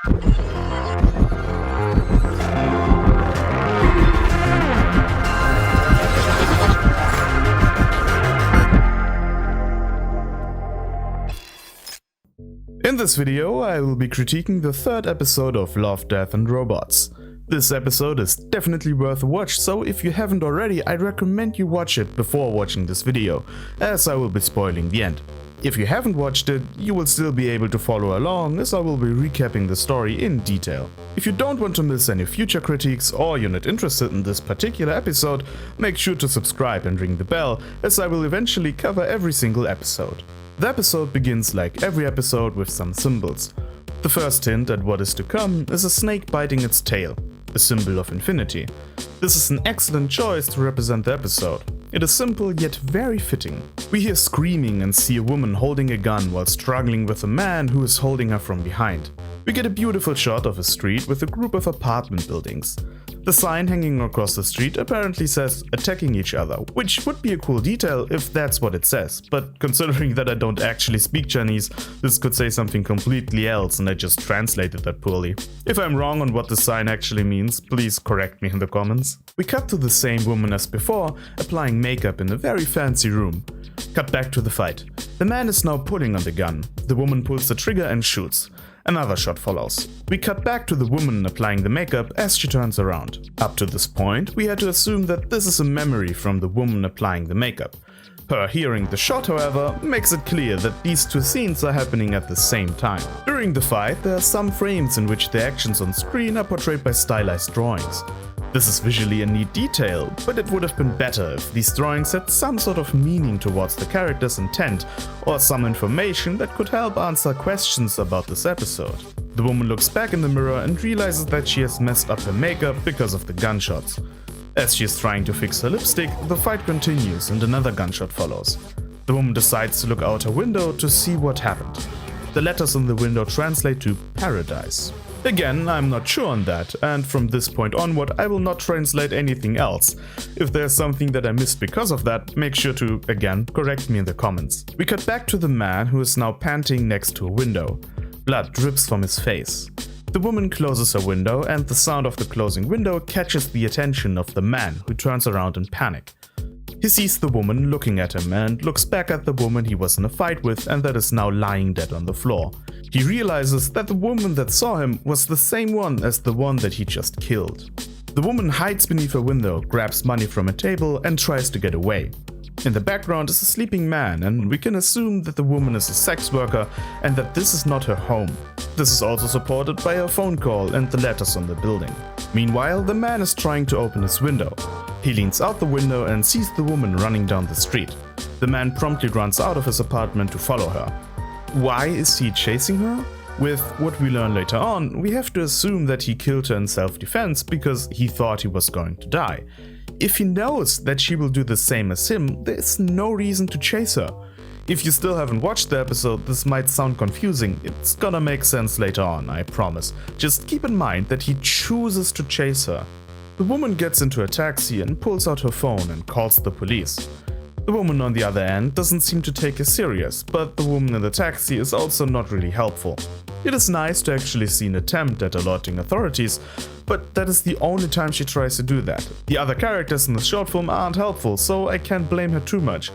In this video, I will be critiquing the third episode of Love, Death and Robots. This episode is definitely worth a watch, so if you haven't already, I'd recommend you watch it before watching this video, as I will be spoiling the end. If you haven't watched it, you will still be able to follow along, as I will be recapping the story in detail. If you don't want to miss any future critiques, or you're not interested in this particular episode, make sure to subscribe and ring the bell, as I will eventually cover every single episode. The episode begins like every episode with some symbols. The first hint at what is to come is a snake biting its tail, a symbol of infinity. This is an excellent choice to represent the episode. It is simple yet very fitting. We hear screaming and see a woman holding a gun while struggling with a man who is holding her from behind. We get a beautiful shot of a street with a group of apartment buildings. The sign hanging across the street apparently says attacking each other, which would be a cool detail if that's what it says, but considering that I don't actually speak Chinese, this could say something completely else and I just translated that poorly. If I'm wrong on what the sign actually means, please correct me in the comments. We cut to the same woman as before, applying makeup in a very fancy room. Cut back to the fight. The man is now pulling on the gun. The woman pulls the trigger and shoots. Another shot follows. We cut back to the woman applying the makeup as she turns around. Up to this point, we had to assume that this is a memory from the woman applying the makeup. Her hearing the shot, however, makes it clear that these two scenes are happening at the same time. During the fight, there are some frames in which the actions on screen are portrayed by stylized drawings. This is visually a neat detail, but it would have been better if these drawings had some sort of meaning towards the character's intent, or some information that could help answer questions about this episode. The woman looks back in the mirror and realizes that she has messed up her makeup because of the gunshots. As she is trying to fix her lipstick, the fight continues and another gunshot follows. The woman decides to look out her window to see what happened. The letters on the window translate to paradise. Again, I'm not sure on that, and from this point onward I will not translate anything else. If there's something that I missed because of that, make sure to, again, correct me in the comments. We cut back to the man who is now panting next to a window. Blood drips from his face. The woman closes her window and the sound of the closing window catches the attention of the man, who turns around in panic. He sees the woman looking at him and looks back at the woman he was in a fight with and that is now lying dead on the floor. He realizes that the woman that saw him was the same one as the one that he just killed. The woman hides beneath a window, grabs money from a table and tries to get away. In the background is a sleeping man, and we can assume that the woman is a sex worker and that this is not her home. This is also supported by a phone call and the letters on the building. Meanwhile, the man is trying to open his window. He leans out the window and sees the woman running down the street. The man promptly runs out of his apartment to follow her. Why is he chasing her? With what we learn later on, we have to assume that he killed her in self-defense because he thought he was going to die. If he knows that she will do the same as him, there is no reason to chase her. If you still haven't watched the episode, this might sound confusing. It's gonna make sense later on, I promise. Just keep in mind that he chooses to chase her. The woman gets into a taxi and pulls out her phone and calls the police. The woman on the other end doesn't seem to take it serious, but the woman in the taxi is also not really helpful. It is nice to actually see an attempt at alerting authorities, but that is the only time she tries to do that. The other characters in the short film aren't helpful, so I can't blame her too much.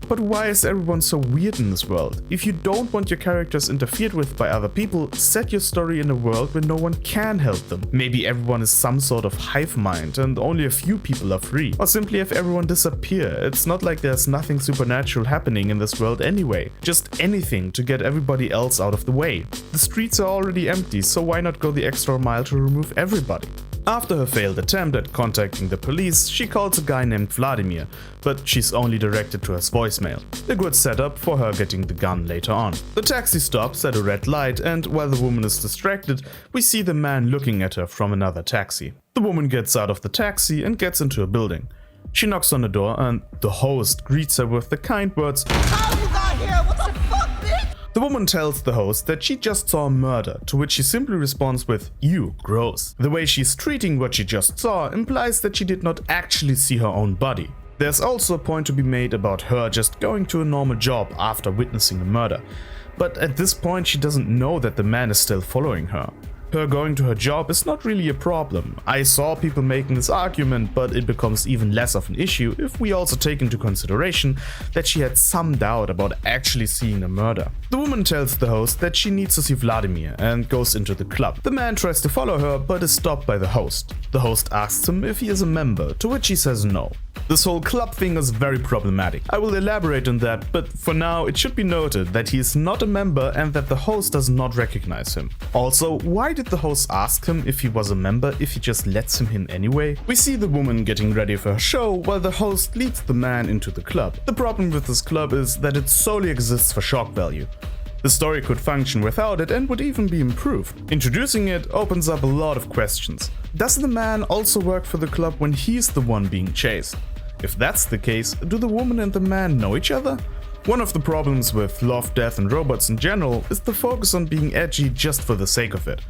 But why is everyone so weird in this world? If you don't want your characters interfered with by other people, set your story in a world where no one can help them. Maybe everyone is some sort of hive mind and only a few people are free. Or simply have everyone disappear. It's not like there's nothing supernatural happening in this world anyway. Just anything to get everybody else out of the way. The streets are already empty, so why not go the extra mile to remove everybody? After her failed attempt at contacting the police, she calls a guy named Vladimir, but she's only directed to his voicemail. A good setup for her getting the gun later on. The taxi stops at a red light, and while the woman is distracted, we see the man looking at her from another taxi. The woman gets out of the taxi and gets into a building. She knocks on the door and the host greets her with the kind words, "How you got here? What the fuck, bitch?" The woman tells the host that she just saw a murder, to which she simply responds with, "You, gross." The way she's treating what she just saw implies that she did not actually see her own body. There's also a point to be made about her just going to a normal job after witnessing a murder. But at this point she doesn't know that the man is still following her. Her going to her job is not really a problem. I saw people making this argument, but it becomes even less of an issue if we also take into consideration that she had some doubt about actually seeing the murder. The woman tells the host that she needs to see Vladimir and goes into the club. The man tries to follow her but is stopped by the host. The host asks him if he is a member, to which he says no. This whole club thing is very problematic. I will elaborate on that, but for now it should be noted that he is not a member and that the host does not recognize him. Also, why did the host ask him if he was a member if he just lets him in anyway? We see the woman getting ready for her show while the host leads the man into the club. The problem with this club is that it solely exists for shock value. The story could function without it and would even be improved. Introducing it opens up a lot of questions. Does the man also work for the club when he's the one being chased? If that's the case, do the woman and the man know each other? One of the problems with Love, Death and Robots in general is the focus on being edgy just for the sake of it.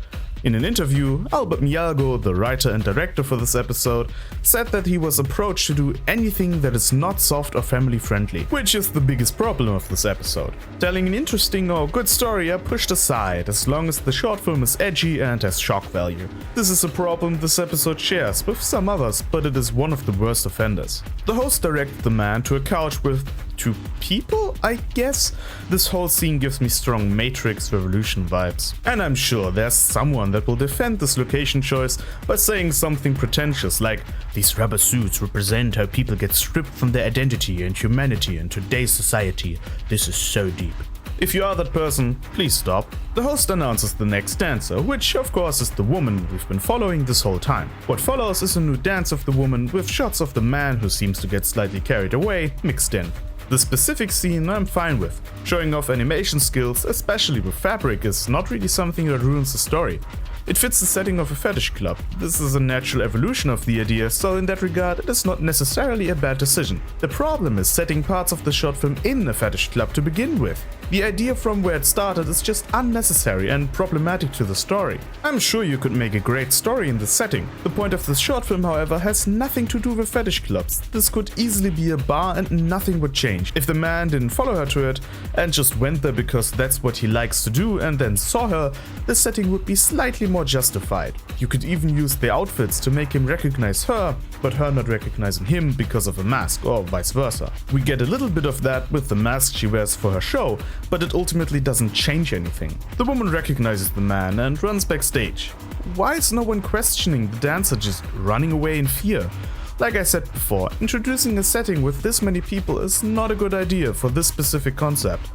In an interview, Albert Mielgo, the writer and director for this episode, said that he was approached to do anything that is not soft or family friendly, which is the biggest problem of this episode. Telling an interesting or good story are pushed aside as long as the short film is edgy and has shock value. This is a problem this episode shares with some others, but it is one of the worst offenders. The host directed the man to a couch with 2 people, I guess? This whole scene gives me strong Matrix Revolution vibes. And I'm sure there's someone that will defend this location choice by saying something pretentious like, "These rubber suits represent how people get stripped from their identity and humanity in today's society. This is so deep." If you are that person, please stop. The host announces the next dancer, which of course is the woman we've been following this whole time. What follows is a new dance of the woman with shots of the man who seems to get slightly carried away mixed in. The specific scene I'm fine with. Showing off animation skills, especially with fabric, is not really something that ruins the story. It fits the setting of a fetish club. This is a natural evolution of the idea, so in that regard it is not necessarily a bad decision. The problem is setting parts of the short film in a fetish club to begin with. The idea from where it started is just unnecessary and problematic to the story. I'm sure you could make a great story in this setting. The point of this short film, however, has nothing to do with fetish clubs. This could easily be a bar and nothing would change. If the man didn't follow her to it and just went there because that's what he likes to do and then saw her, the setting would be slightly more justified. You could even use the outfits to make him recognize her, but her not recognizing him because of a mask, or vice versa. We get a little bit of that with the mask she wears for her show, but it ultimately doesn't change anything. The woman recognizes the man and runs backstage. Why is no one questioning the dancer just running away in fear? Like I said before, introducing a setting with this many people is not a good idea for this specific concept.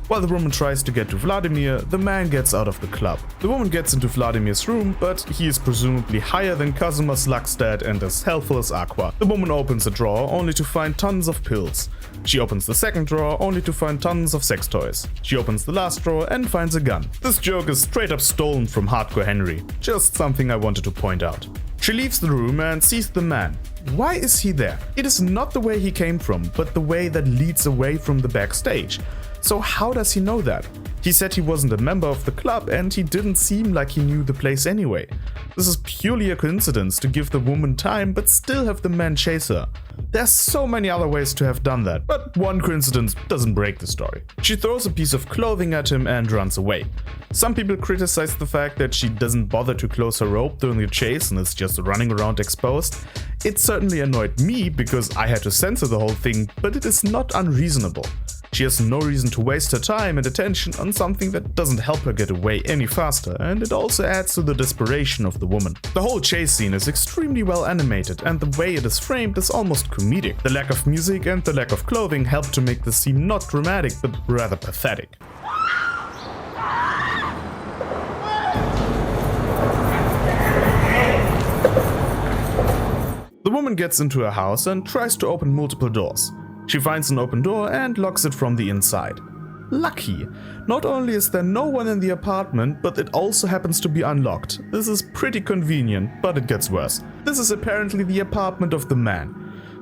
While the woman tries to get to Vladimir, the man gets out of the club. The woman gets into Vladimir's room, but he is presumably higher than Kasuma's luck's dad and as helpful as Aqua. The woman opens a drawer only to find tons of pills. She opens the second drawer only to find tons of sex toys. She opens the last drawer and finds a gun. This joke is straight up stolen from Hardcore Henry. Just something I wanted to point out. She leaves the room and sees the man. Why is he there? It is not the way he came from, but the way that leads away from the backstage. So how does he know that? He said he wasn't a member of the club and he didn't seem like he knew the place anyway. This is purely a coincidence to give the woman time but still have the man chase her. There's so many other ways to have done that, but one coincidence doesn't break the story. She throws a piece of clothing at him and runs away. Some people criticize the fact that she doesn't bother to close her rope during the chase and is just running around exposed. It certainly annoyed me because I had to censor the whole thing, but it is not unreasonable. She has no reason to waste her time and attention on something that doesn't help her get away any faster, and it also adds to the desperation of the woman. The whole chase scene is extremely well animated and the way it is framed is almost comedic. The lack of music and the lack of clothing help to make the scene not dramatic but rather pathetic. The woman gets into her house and tries to open multiple doors. She finds an open door and locks it from the inside. Lucky! Not only is there no one in the apartment, but it also happens to be unlocked. This is pretty convenient, but it gets worse. This is apparently the apartment of the man.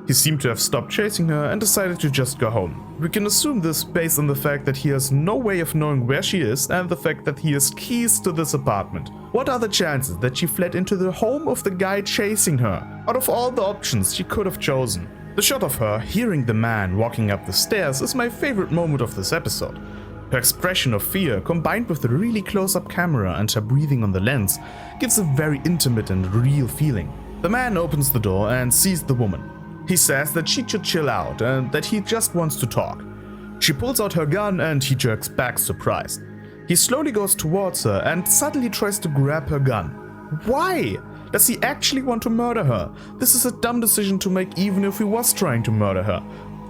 He seemed to have stopped chasing her and decided to just go home. We can assume this based on the fact that he has no way of knowing where she is and the fact that he has keys to this apartment. What are the chances that she fled into the home of the guy chasing her? Out of all the options she could have chosen. The shot of her hearing the man walking up the stairs is my favorite moment of this episode. Her expression of fear, combined with the really close-up camera and her breathing on the lens, gives a very intimate and real feeling. The man opens the door and sees the woman. He says that she should chill out and that he just wants to talk. She pulls out her gun and he jerks back surprised. He slowly goes towards her and suddenly tries to grab her gun. Why? Does he actually want to murder her? This is a dumb decision to make even if he was trying to murder her.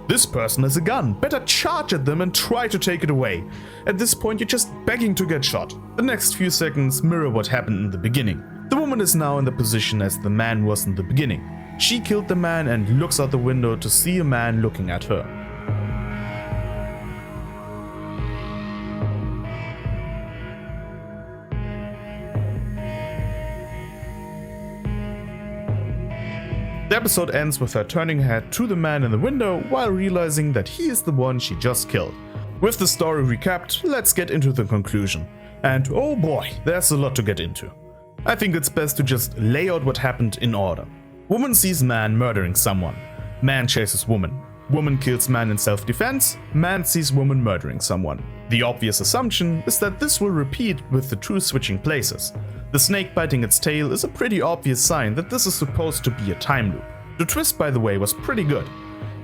This person has a gun, better charge at them and try to take it away. At this point you're just begging to get shot. The next few seconds mirror what happened in the beginning. The woman is now in the position as the man was in the beginning. She killed the man and looks out the window to see a man looking at her. The episode ends with her turning her head to the man in the window while realizing that he is the one she just killed. With the story recapped, let's get into the conclusion. And oh boy, there's a lot to get into. I think it's best to just lay out what happened in order. Woman sees man murdering someone. Man chases woman. Woman kills man in self-defense. Man sees woman murdering someone. The obvious assumption is that this will repeat with the two switching places. The snake biting its tail is a pretty obvious sign that this is supposed to be a time loop. The twist, by the way, was pretty good.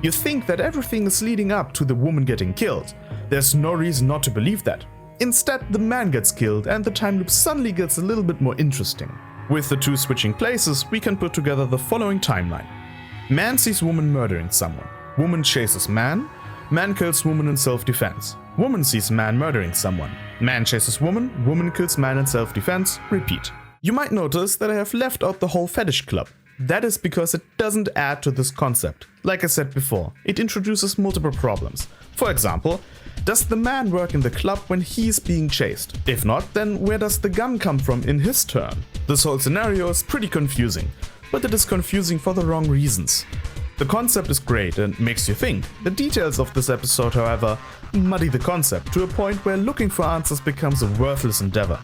You think that everything is leading up to the woman getting killed. There's no reason not to believe that. Instead, the man gets killed and the time loop suddenly gets a little bit more interesting. With the two switching places, we can put together the following timeline. Man sees woman murdering someone. Woman chases man. Man kills woman in self-defense. Woman sees man murdering someone. Man chases woman. Woman kills man in self-defense. Repeat. You might notice that I have left out the whole fetish club. That is because it doesn't add to this concept. Like I said before, it introduces multiple problems. For example, does the man work in the club when he is being chased? If not, then where does the gun come from in his turn? This whole scenario is pretty confusing, but it is confusing for the wrong reasons. The concept is great and makes you think. The details of this episode, however, muddy the concept to a point where looking for answers becomes a worthless endeavor.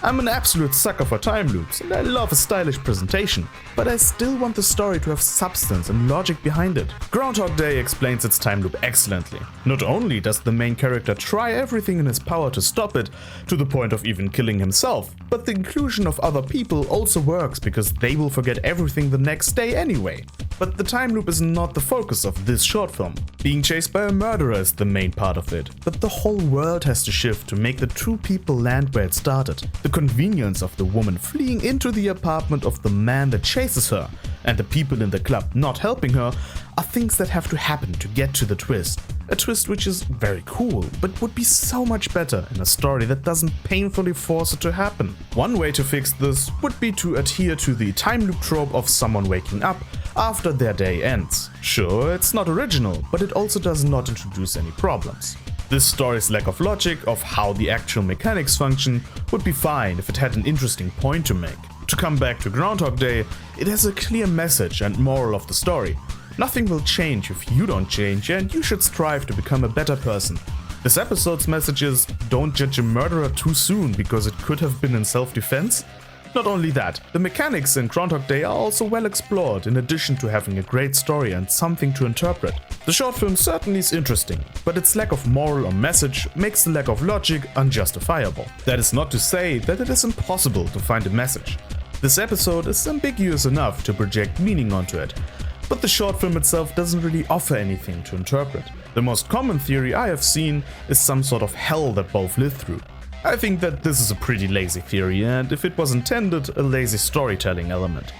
I'm an absolute sucker for time loops and I love a stylish presentation, but I still want the story to have substance and logic behind it. Groundhog Day explains its time loop excellently. Not only does the main character try everything in his power to stop it, to the point of even killing himself, but the inclusion of other people also works because they will forget everything the next day anyway. But the time loop is not the focus of this short film. Being chased by a murderer is the main part of it, but the whole world has to shift to make the two people land where it started. The convenience of the woman fleeing into the apartment of the man that chases her, and the people in the club not helping her, are things that have to happen to get to the twist. A twist which is very cool, but would be so much better in a story that doesn't painfully force it to happen. One way to fix this would be to adhere to the time loop trope of someone waking up after their day ends. Sure, it's not original, but it also does not introduce any problems. This story's lack of logic of how the actual mechanics function would be fine if it had an interesting point to make. To come back to Groundhog Day, it has a clear message and moral of the story. Nothing will change if you don't change, and you should strive to become a better person. This episode's message is, don't judge a murderer too soon because it could have been in self-defense. Not only that, the mechanics in Groundhog Day are also well explored in addition to having a great story and something to interpret. The short film certainly is interesting, but its lack of moral or message makes the lack of logic unjustifiable. That is not to say that it is impossible to find a message. This episode is ambiguous enough to project meaning onto it, but the short film itself doesn't really offer anything to interpret. The most common theory I have seen is some sort of hell that both live through. I think that this is a pretty lazy theory, and if it was intended, a lazy storytelling element.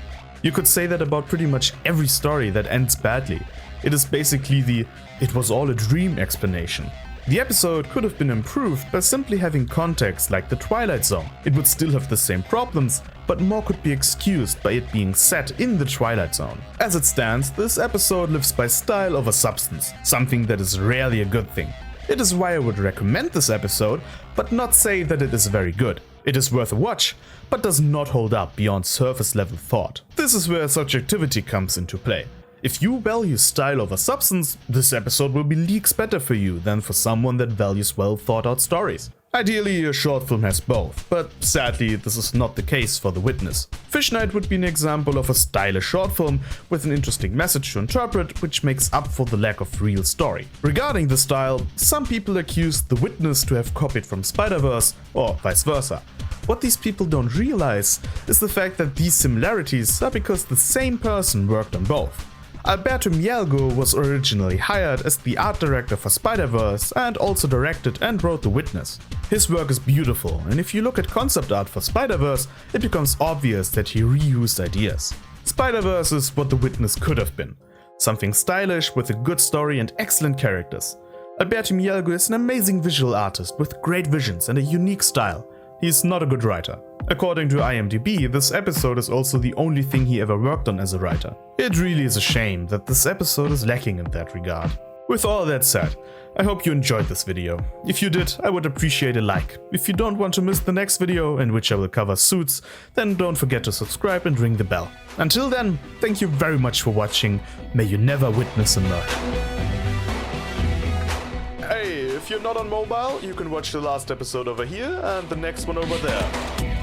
You could say that about pretty much every story that ends badly. It is basically the "it was all a dream" explanation. The episode could have been improved by simply having context like the Twilight Zone. It would still have the same problems, but more could be excused by it being set in the Twilight Zone. As it stands, this episode lives by style over substance, something that is rarely a good thing. It is why I would recommend this episode, but not say that it is very good. It is worth a watch, but does not hold up beyond surface level thought. This is where subjectivity comes into play. If you value style over substance, this episode will be leagues better for you than for someone that values well thought out stories. Ideally, a short film has both, but sadly this is not the case for The Witness. Fish Night would be an example of a stylish short film with an interesting message to interpret, which makes up for the lack of real story. Regarding the style, some people accuse The Witness to have copied from Spider-Verse, or vice versa. What these people don't realize is the fact that these similarities are because the same person worked on both. Alberto Mielgo was originally hired as the art director for Spider-Verse and also directed and wrote The Witness. His work is beautiful, and if you look at concept art for Spider-Verse, it becomes obvious that he reused ideas. Spider-Verse is what The Witness could have been. Something stylish with a good story and excellent characters. Alberto Mielgo is an amazing visual artist with great visions and a unique style. He's not a good writer. According to IMDb, this episode is also the only thing he ever worked on as a writer. It really is a shame that this episode is lacking in that regard. With all that said, I hope you enjoyed this video. If you did, I would appreciate a like. If you don't want to miss the next video, in which I will cover Suits, then don't forget to subscribe and ring the bell. Until then, thank you very much for watching. May you never witness a murder. Hey, if you're not on mobile, you can watch the last episode over here and the next one over there.